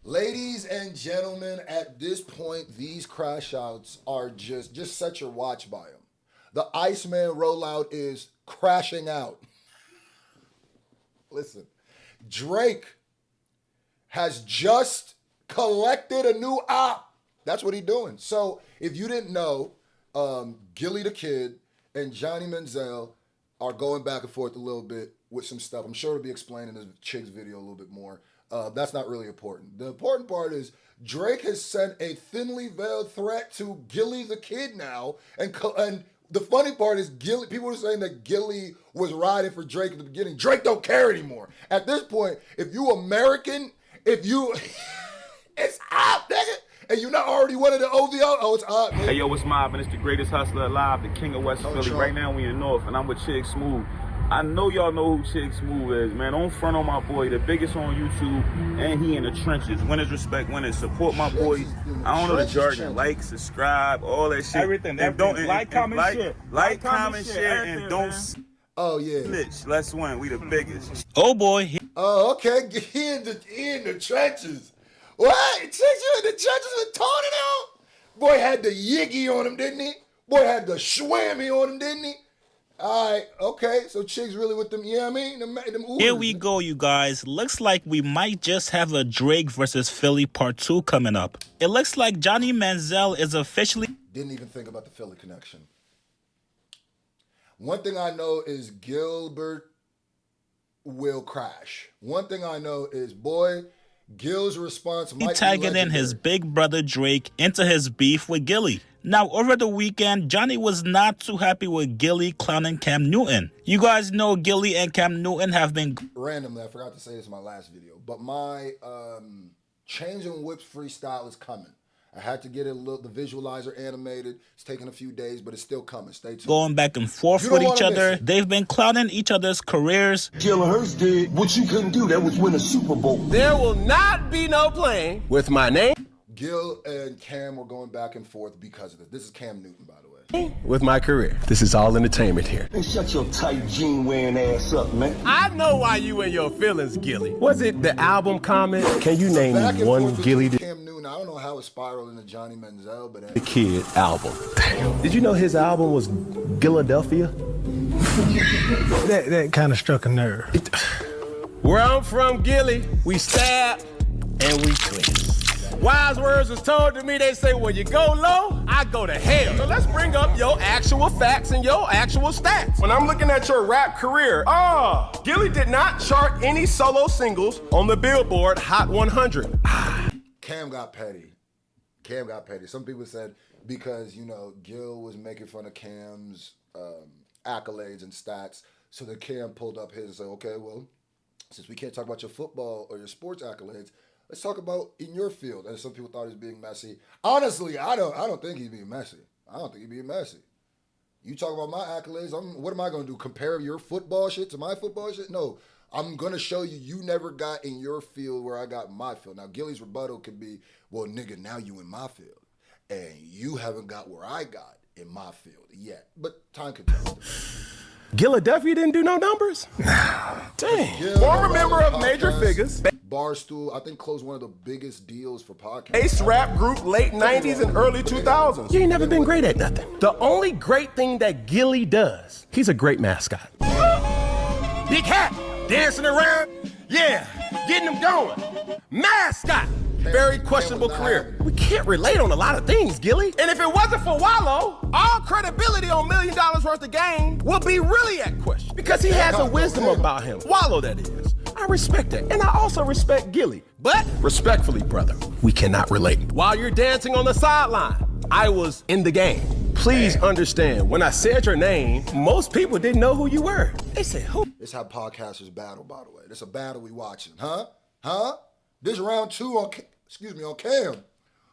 Ladies and gentlemen, at this point, these crash outs are just set your watch by them. The Iceman rollout is crashing out. Listen, Drake has just collected a new op. That's what he's doing. So if you didn't know, Gilly the Kid and Johnny Manziel are going back and forth a little bit with some stuff. I'm sure it'll be explained in this Chig's video a little bit more. That's not really important. The important part is Drake has sent a thinly veiled threat to Gilly the Kid now. And the funny part is Gilly, people were saying that Gilly was riding for Drake at the beginning. Drake don't care anymore. At this point, if you American, it's up, nigga. And you're not already one of the OVO, oh, it's up, nigga. Hey, yo, what's mobbing? It's the greatest hustler alive, the king of West Philly. Right now we in the North, and I'm with Chig Smooth. I know y'all know who Chig Smooth is, man. Don't front on my boy, the biggest on YouTube, and he in the trenches. Winners respect winners. Support my boy. I don't know the jargon. Like, subscribe, all that shit. Everything. Like, comment, share. Like, comment, share, and don't... Oh, yeah. Snitch. Let's win. We the biggest. Oh, boy. Oh, okay. He in the trenches. What? Chicks, you in the trenches with Tony now? Boy had the yiggy on him, didn't he? Boy had the schwammy on him, didn't he? All right, okay. So Chig's really with them, you know what I mean? Them Here we go, you guys. Looks like we might just have a Drake versus Philly part 2 coming up. It looks like Johnny Manziel is officially... Didn't even think about the Philly connection. One thing I know is Gilbert will crash. One thing I know is, boy... Gil's response might be tagging in his big brother Drake into his beef with Gilly. Now, over the weekend, Johnny was not too happy with Gilly clowning Cam Newton. You guys know Gilly and Cam Newton have been... Randomly, I forgot to say this in my last video, but my Changing Whips freestyle is coming. I had to get it the visualizer animated. It's taking a few days, but it's still coming. Stay tuned. Going back and forth with each other. They've been clowning each other's careers. Jalen Hurts did what you couldn't do. That was win a Super Bowl. There will not be no playing with my name. Gil and Cam were going back and forth because of this. This is Cam Newton, by the way. With my career. This is all entertainment here. Hey, shut your tight jean wearing ass up, man. I know why you in your feelings, Gilly. Was it the album comment? Can you name one Gilly? Cam Newton, I don't know how it spiraled into Johnny Manziel, but... The Kid album. Damn. Did you know his album was Philadelphia? that kind of struck a nerve. Where I'm from, Gilly, we stab and we twist. Wise words was told to me, they say, when you go low, I go to hell. So let's bring up your actual facts and your actual stats. When I'm looking at your rap career, Gilly did not chart any solo singles on the Billboard Hot 100. Cam got petty. Cam got petty. Some people said because, you know, Gil was making fun of Cam's accolades and stats, so that Cam pulled up his and said, okay, well, since we can't talk about your football or your sports accolades, let's talk about in your field. And some people thought he was being messy. Honestly, I don't think he's being messy. I don't think he's being messy. You talk about my accolades, what am I going to do? Compare your football shit to my football shit? No, I'm going to show you never got in your field where I got in my field. Now, Gilly's rebuttal could be, well, nigga, now you in my field. And you haven't got where I got in my field yet. But time could tell. Philadelphia didn't do no numbers? Dang. Former member of Major Figures. Barstool, I think, closed one of the biggest deals for podcasts. Ace rap group, late 90s and early 2000s. You ain't never been great at nothing. The only great thing that Gilly does, he's a great mascot. Big hat, dancing around, yeah, getting them going. Mascot, very questionable career. We can't relate on a lot of things, Gilly. And if it wasn't for Wallow, all credibility on $1 million worth of game would be really at question. Because he has a wisdom about him. Wallow, that is. I respect that. And I also respect Gilly. But, respectfully, brother, we cannot relate. While you're dancing on the sideline, I was in the game. Please understand, when I said your name, most people didn't know who you were. They said, who? This is how podcasters battle, by the way. This is a battle we watching, huh? Huh? This round 2 on, on Cam.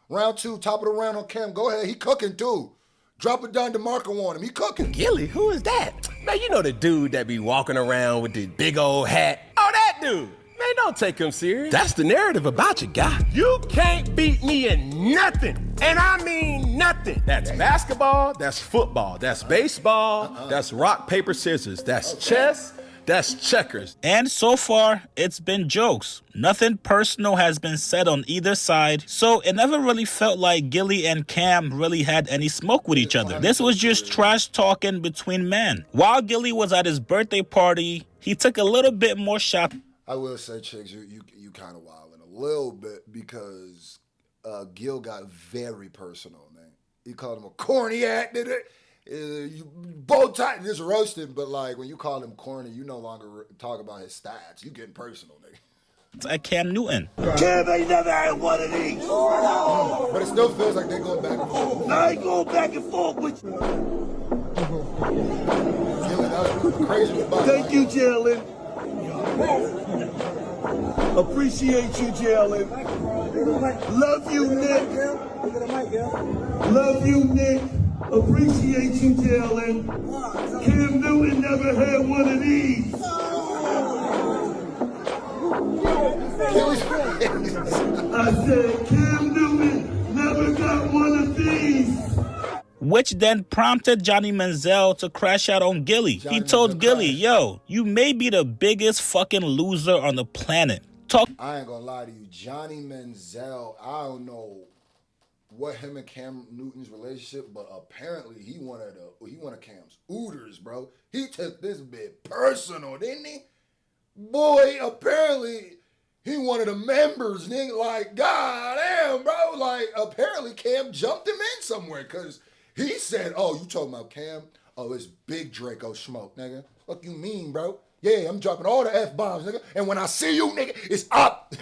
Round 2, top of the round on Cam. Go ahead, he cooking too. Drop it down to Marco on him, he cooking. Gilly, who is that? Man, you know the dude that be walking around with the big old hat. Oh, that dude. Man, don't take him serious. That's the narrative about you, guy. You can't beat me in nothing. And I mean nothing. That's basketball, that's football, that's baseball, that's rock, paper, scissors, that's chess, That's checkers. And so far, it's been jokes. Nothing personal has been said on either side, so it never really felt like Gilly and Cam really had any smoke with each other. This was just trash talking between men. While Gilly was at his birthday party, he took a little bit more shot. I will say, Chicks, you kind of wilding a little bit because Gil got very personal, man. He called him a corny act, did it? You bow tie, just roasting, but like when you call him corny, you no longer talk about his stats. You getting personal, nigga. At Cam Newton. Cam ain't never had one of these. But it still feels like they're going back and forth. I ain't going back and forth with you. Gilly, that was crazy. Thank you, Jalen. Appreciate you, Jalen. Love you, Nick. Love you, Nick. Appreciate you, Jalen. Cam Newton never had one of these. I said Cam Newton never got one of these. Which then prompted Johnny Manziel to crash out on Gilly. He told Gilly, yo, you may be the biggest fucking loser on the planet. I ain't gonna lie to you. Johnny Manziel, I don't know what him and Cam Newton's relationship, but apparently he one of Cam's ooters, bro. He took this bit personal, didn't he? Boy, apparently he one of the members, nigga. Like, goddamn, bro. Like, apparently Cam jumped him in somewhere, cause he said, "Oh, you talking about Cam? Oh, it's Big Draco smoke, nigga. What you mean, bro? Yeah, I'm dropping all the F-bombs, nigga. And when I see you, nigga, it's up."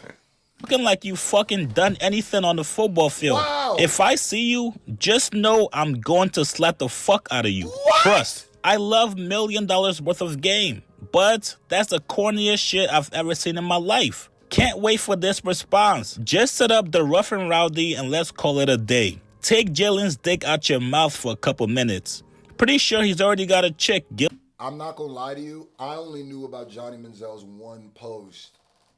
Looking like you fucking done anything on the football field. Wow. If I see you, just know I'm going to slap the fuck out of you. What? Trust. I love $1 million worth of game, but that's the corniest shit I've ever seen in my life. Can't wait for this response. Just set up the rough and rowdy and let's call it a day. Take Jalen's dick out your mouth for a couple minutes. Pretty sure he's already got a chick. I'm not gonna lie to you. I only knew about Johnny Manziel's one post.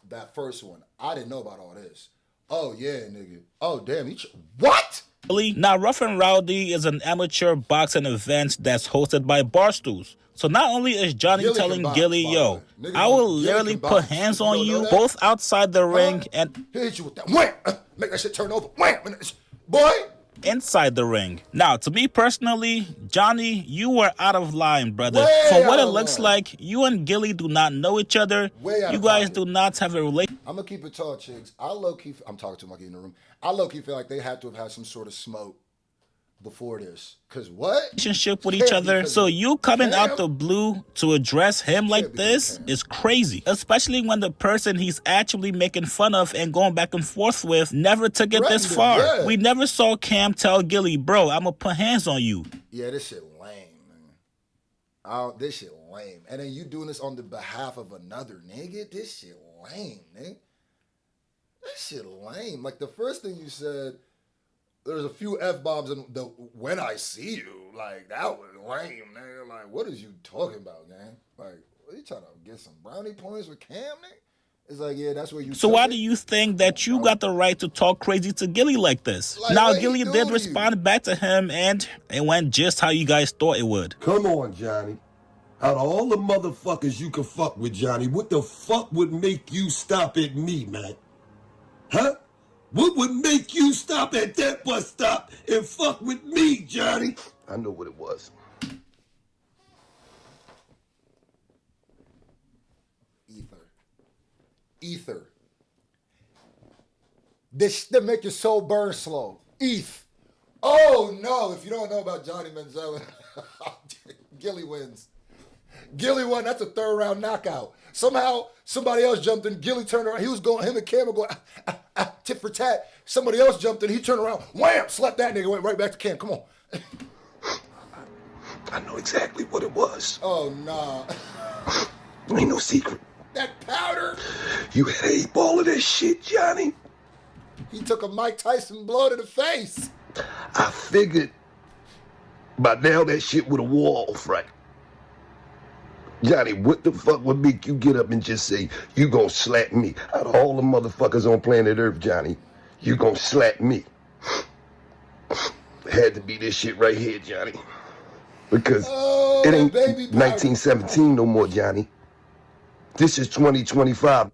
That first one. I didn't know about all this. Oh, yeah, nigga. Oh, damn. What? Now, Rough and Rowdy is an amateur boxing event that's hosted by Barstools. So not only is Johnny Gilly telling box, Gilly, yo, nigga, I will Gilly literally can put box. hands You on don't know you that? both outside the ring and He'll hit you with that. Wham! Make that shit turn over. Wham! Boy! inside the ring. Now, to me personally, Johnny, you were out of line, brother. Way For what out it of looks line. like, you and Gilly do not know each other. Way out You of guys pocket. do not have a relationship. I'm gonna keep it tall, Chicks. I low-key, I'm talking to my kid in the room. I low-key feel like they had to have had some sort of smoke before this. Cause what? With each other. So you coming Cam? out the blue to address him like this is crazy. Especially when the person he's actually making fun of and going back and forth with never took it this Threatened him, far. yeah. We never saw Cam tell Gilly, bro, I'm gonna put hands on you. Yeah, this shit lame, man. This shit lame. And then you doing this on the behalf of another nigga? This shit lame, nigga. This shit lame. Like the first thing you said, there's a few F-bombs in the when I see you. Like, that was lame, nigga. Like, what is you talking about, gang? Like, what you trying to get some brownie points with Cam, nigga? It's like, yeah, that's where you So why do you think that you got the right to talk crazy to Gilly like this? Like, Now, what he Gilly do did to respond back to him, and it went just how you guys thought it would. Come on, Johnny. Out of all the motherfuckers you can fuck with, Johnny, what the fuck would make you stop at me, man? Huh? What would make you stop at that bus stop and fuck with me, Johnny? I know what it was. Ether. This to make your soul burn slow. ETH. Oh no, if you don't know about Johnny Manziel, Gilly wins. Gilly won. That's a third round knockout. Somehow somebody else jumped in. Gilly turned around. He was going, him and Cam were going tit for tat. Somebody else jumped in. He turned around. Wham! Slapped that nigga. Went right back to Cam. Come on. I know exactly what it was. Oh nah. Ain't no secret. That powder. You had 8 ball of that shit, Johnny. He took a Mike Tyson blow to the face. I figured by now that shit would have wore off, right? Johnny, what the fuck would make you get up and just say, you gonna slap me? Out of all the motherfuckers on planet Earth, Johnny, you gonna slap me? Had to be this shit right here, Johnny. Because it ain't 1917 no more, Johnny. This is 2025.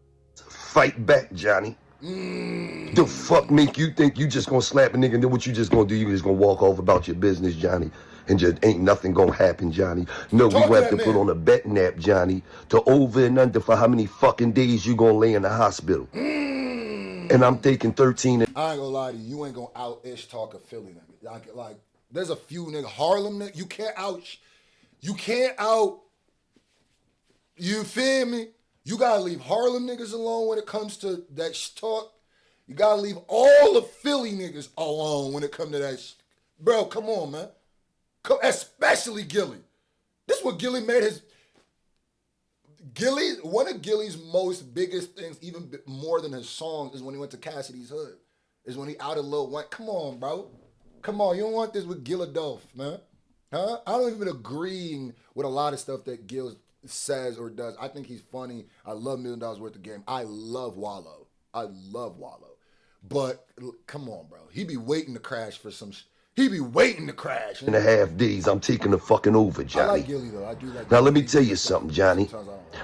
Fight back, Johnny. The fuck make you think you just gonna slap a nigga and then what you just gonna do? You just gonna walk off about your business, Johnny, and just ain't nothing gonna happen, Johnny. No, we gonna have to put on a betting app, Johnny, to over and under for how many fucking days you gonna lay in the hospital. And I'm taking 13. I ain't gonna lie to you, you ain't gonna out-ish talk a Philly nigga. Like, there's a few niggas, Harlem nigga, you can't out, you feel me? You gotta leave Harlem niggas alone when it comes to that talk. You gotta leave all the Philly niggas alone when it comes to that Bro, come on, man. Especially Gilly. This is what Gilly made his... Gilly, one of Gilly's most biggest things, even more than his songs, is when he went to Cassidy's Hood. Is when he outed Lil Wayne. Come on, bro. Come on, you don't want this with Gilla Dolph, man. Huh? I don't even agree with a lot of stuff that Gil says or does. I think he's funny. I love $1 Million Worth of Game. I love Wallow. But come on, bro. He be waiting to crash for some. He be waiting to crash. And a half days, I'm taking the fucking over, Johnny. I like Gilly though. I do like. Now let me tell you something, Johnny.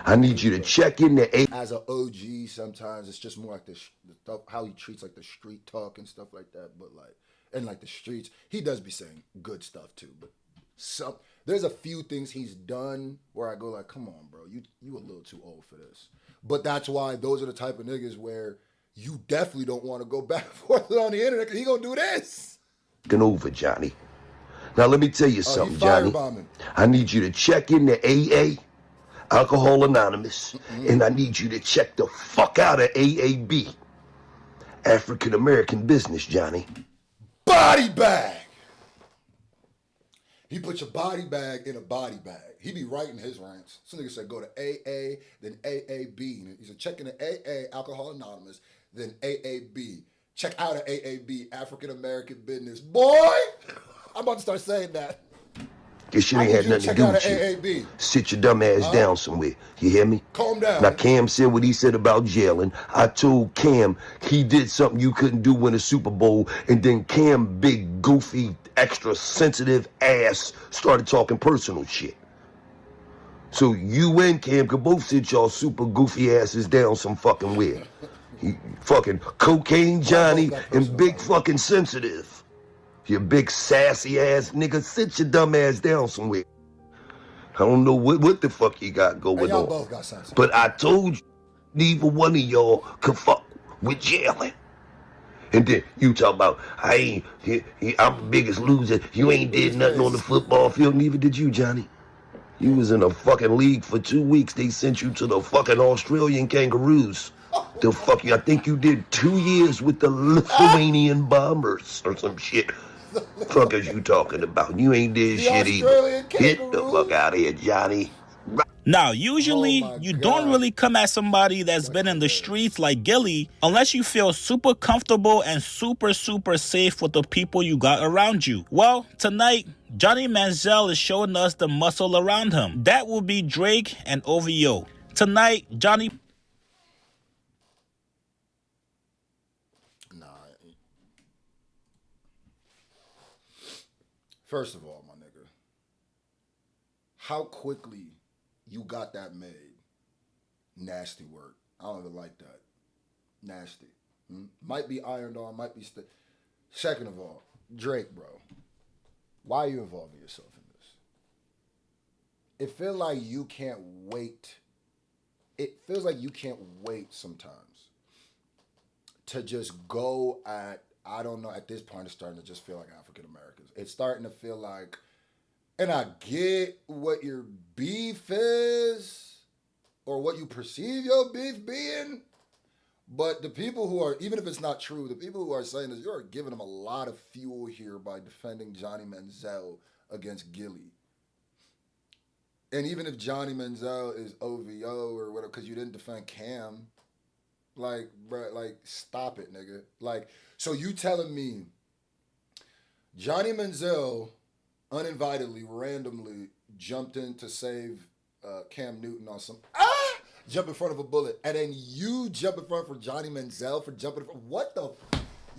I need you to check in the As an OG, sometimes it's just more like the stuff how he treats like the street talk and stuff like that. But like, and like the streets, he does be saying good stuff too. But there's a few things he's done where I go like, come on, bro, you a little too old for this. But that's why those are the type of niggas where you definitely don't want to go back and forth on the internet because he gonna do this. Over, Johnny. Now let me tell you something, Johnny. I need you to check in the AA, Alcohol Anonymous, and I need you to check the fuck out of AAB, African American Business, Johnny. Body bag. He put your body bag in a body bag. He be writing his rants. Some nigga said go to AA, then AAB. He said check in the AA, Alcohol Anonymous, then AAB. Check out an AAB, African American Business. Boy, I'm about to start saying that. This shit ain't had nothing to do with you. AAB. Sit your dumb ass down somewhere. You hear me? Calm down. Now, Cam said what he said about jailing. I told Cam he did something you couldn't do in a Super Bowl, and then Cam, big, goofy, extra sensitive ass, started talking personal shit. So you and Cam could both sit y'all super goofy asses down some fucking where. Fucking cocaine Johnny and big fucking sensitive. You big sassy ass nigga, sit your dumb ass down somewhere. I don't know what the fuck you got going on. Both got sensitive. But I told you, neither one of y'all could fuck with jailing. And then you talk about, I'm the biggest loser. You ain't did nothing on the football field, neither did you, Johnny. You was in a fucking league for 2 weeks. They sent you to the fucking Australian Kangaroos. The fuck you? I think you did 2 years with the Lithuanian Bombers or some shit. Fuck is you talking about? You ain't did shit either. Get the fuck out of here, Johnny. Now, usually, you don't really come at somebody that's been in the streets like Gilly unless you feel super comfortable and super safe with the people you got around you. Well, tonight, Johnny Manziel is showing us the muscle around him. That will be Drake and OVO. Tonight, Johnny... First of all, my nigga, how quickly you got that made? Nasty work. I don't even like that. Nasty. Might be ironed on, might be... Second of all, Drake, bro, why are you involving yourself in this? It feels like you can't wait. It feels like you can't wait sometimes to just go at... I don't know, at this point it's starting to just feel like African Americans. It's starting to feel like, and I get what your beef is, or what you perceive your beef being, but the people who are, even if it's not true, the people who are saying this, you're giving them a lot of fuel here by defending Johnny Manziel against Gilly. And even if Johnny Manziel is OVO or whatever, because you didn't defend Cam, like, bro, like, stop it, nigga. Like, so you telling me Johnny Manziel uninvitedly, randomly jumped in to save Cam Newton on some, jump in front of a bullet, and then you jump in front for Johnny Manziel for jumping in front, what the,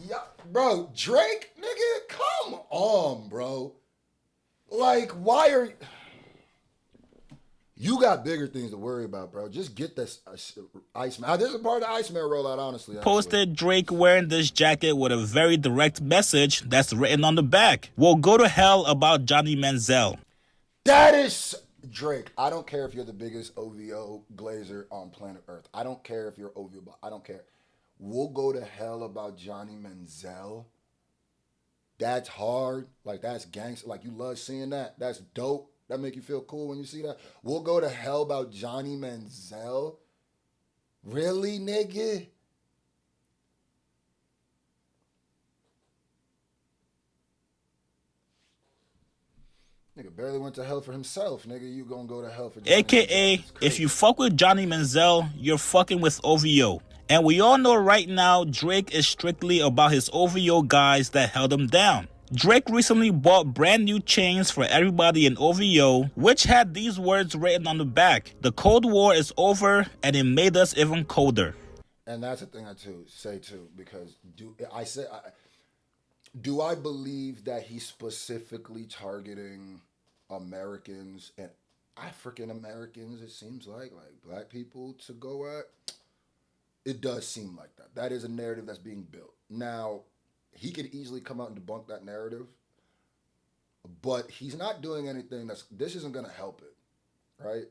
yeah, bro, Drake, nigga, come on, bro. Like, why are You got bigger things to worry about, bro. Just get this Iceman. This is part of the Iceman rollout, honestly. Posted Drake wearing this jacket with a very direct message that's written on the back. We'll go to hell about Johnny Manziel. That is Drake. I don't care if you're the biggest OVO glazer on planet Earth. I don't care if you're OVO. I don't care. We'll go to hell about Johnny Manziel. That's hard. Like, that's gangster. Like, you love seeing that. That's dope. That make you feel cool when you see that? We'll go to hell about Johnny Manziel? Really, nigga? Nigga barely went to hell for himself, nigga. You gonna go to hell for Johnny AKA, Manziel. if you fuck with Johnny Manziel, you're fucking with OVO. And we all know right now, Drake is strictly about his OVO guys that held him down. Drake recently bought brand new chains for everybody in OVO, which had these words written on the back. The Cold War is over, and it made us even colder. And that's the thing I say too, because do I believe that he's specifically targeting Americans and African Americans, it seems like black people to go at? It does seem like that. That is a narrative that's being built. Now, he could easily come out and debunk that narrative, but he's not doing anything this isn't going to help it, right?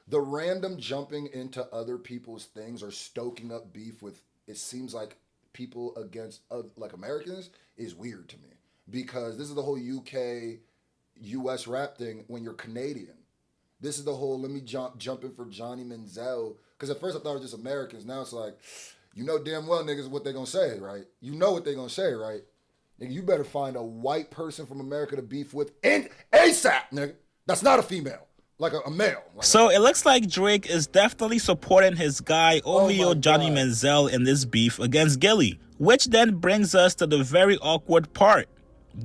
The random jumping into other people's things or stoking up beef with, it seems like, people against like Americans is weird to me, because this is the whole UK, US rap thing when you're Canadian. This is the whole, let me jump in for Johnny Manziel, because at first I thought it was just Americans. Now it's like, you know damn well, niggas, what they gonna say, right? You know what they gonna say, right? Nigga, you better find a white person from America to beef with, and ASAP, nigga. That's not a female, like a male. So it looks like Drake is definitely supporting his guy OVO Johnny Manziel in this beef against Gilly, which then brings us to the very awkward part.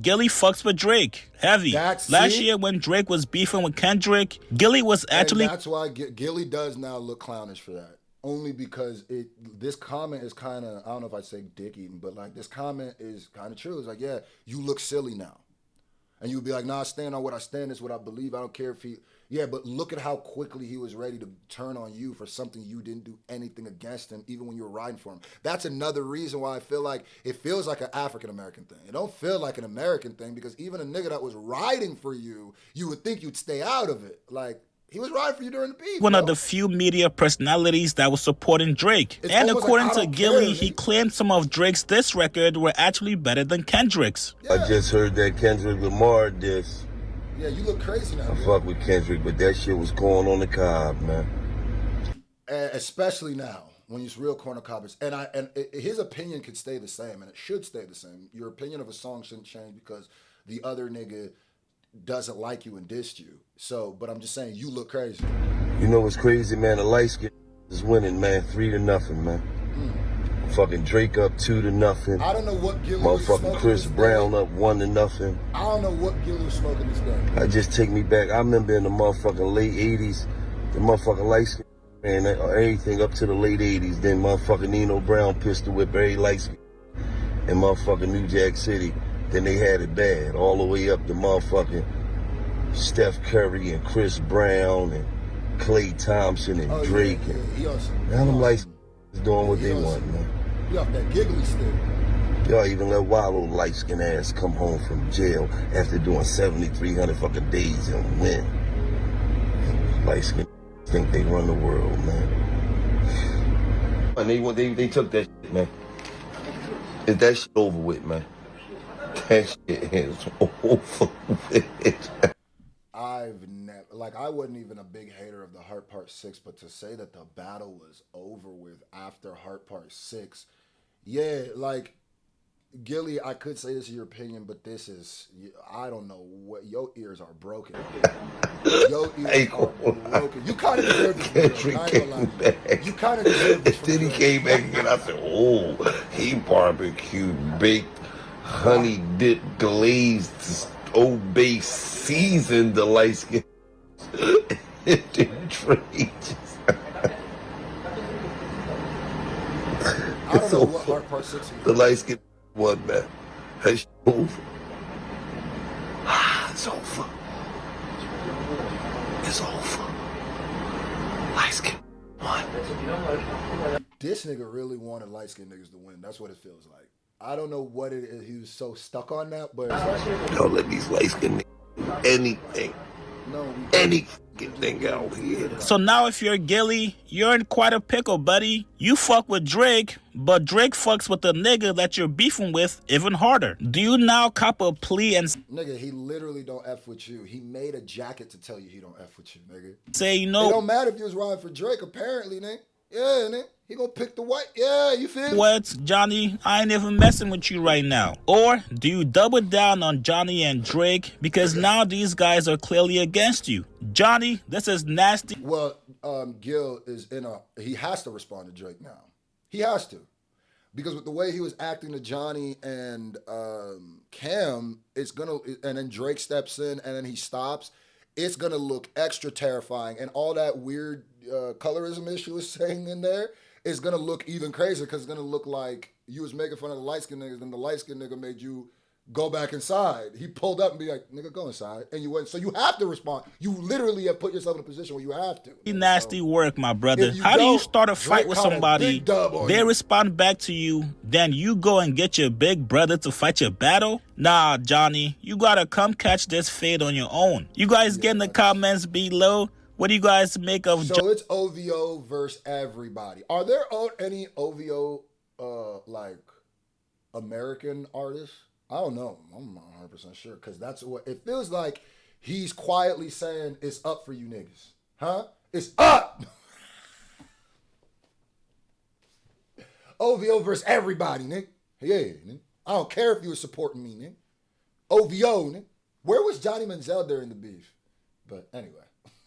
Gilly fucks with Drake, heavy. Last year when Drake was beefing with Kendrick, Gilly was actually... And that's why Gilly does now look clownish for that. Only because this comment is kind of, I don't know if I'd say dick eating, but like this comment is kind of true. It's like, yeah, you look silly now. And you'd be like, nah, I stand on what I stand. This is what I believe. I don't care if he... Yeah, but look at how quickly he was ready to turn on you for something you didn't do anything against him, even when you were riding for him. That's another reason why I feel like it feels like an African-American thing. It don't feel like an American thing, because even a nigga that was riding for you, you would think you'd stay out of it. Like, he was riding for you during the beef. One of the few media personalities that was supporting Drake. And according to Gilly, he claimed some of Drake's diss record were actually better than Kendrick's. Yeah. I just heard that Kendrick Lamar diss. Yeah, you look crazy now. I fuck with Kendrick, but that shit was going on the cob, man. Especially now, when it's real cornucoppers. And his opinion could stay the same, and it should stay the same. Your opinion of a song shouldn't change because the other nigga doesn't like you and dissed you. So, but I'm just saying, you look crazy. You know what's crazy, man? The light skin is winning, man. 3-0, man. Fucking Drake up 2-0. I don't know what Gilly was smoking. Motherfucking Chris Brown up 1-0. I don't know what Gilly was smoking this day. I just take me back. I remember in the motherfucking late 80s, the motherfucking light skin, man, everything up to the late 80s. Then motherfucking Nino Brown pistol whip every light skin in motherfucking New Jack City. Then they had it bad all the way up to motherfucking Steph Curry and Chris Brown and Klay Thompson and Drake. Yeah. Now them light skins doing what they want, man. He off that giggly stick. Y'all even let Wallow light skin ass come home from jail after doing 7,300 fucking days and win. Light skin think they run the world, man. And they took that shit, man. That shit over with, man. That shit is over with. I've never, like, I wasn't even a big hater of the Heart Part 6, but to say that the battle was over with after Heart Part 6, yeah, like, Gilly, I could say this is your opinion, but this is, I don't know what, your ears are broken. Your ears are broken. You kind of deserve this. You kind of deserve this. Then he came back and I said, oh, he barbecue baked, honey dip glazed, Old Bay seasoned the light skin. I don't know what Heart Part 6 is. The light skin one, man. It's over. It's over. It's over. Light skin. One. This nigga really wanted light-skinned niggas to win. That's what it feels like. I don't know what it is. He was so stuck on that, but it's like, Don't let these light-skinned niggas do anything. no, Any fucking thing out here. So now if you're Gilly, you're in quite a pickle, buddy. You fuck with Drake, but Drake fucks with the nigga that you're beefing with even harder. Do you now cop a plea and nigga, he literally don't F with you. He made a jacket to tell you he don't F with you, nigga. say, you It know don't matter if you was riding for Drake, apparently, nigga. Yeah, nigga. He gonna pick the white. Yeah, you feel me? what, Johnny, I ain't even messing with you right now? Or do you double down on Johnny and Drake because now these guys are clearly against you? Johnny, this is nasty. Well, Gil is he has to respond to Drake now. He has to. Because with the way he was acting to Johnny and Cam, and then Drake steps in and then he stops, it's gonna look extra terrifying. And all that weird colorism issue is saying in there is gonna look even crazier because it's gonna look like you was making fun of the light-skinned niggas, and the light-skinned nigga made you go back inside. He pulled up and be like, nigga, go inside. And you went. So you have to respond. You literally have put yourself in a position where you have to. Nasty work, my brother. If you How do you don't, start a fight Drake with caught a somebody, big dub on they you. respond back to you, then you go and get your big brother to fight your battle? Nah, Johnny, you gotta come catch this fade on your own. You guys get in the comments below. What do you guys make of So it's OVO versus everybody. Are there any OVO like American artists? I don't know. I'm not 100% sure because that's what it feels like. He's quietly saying it's up for you niggas, huh? It's up. OVO versus everybody, nigga. Yeah, nigga. I don't care if you were supporting me, nigga. OVO, nigga. Where was Johnny Manziel during the beef? But anyway.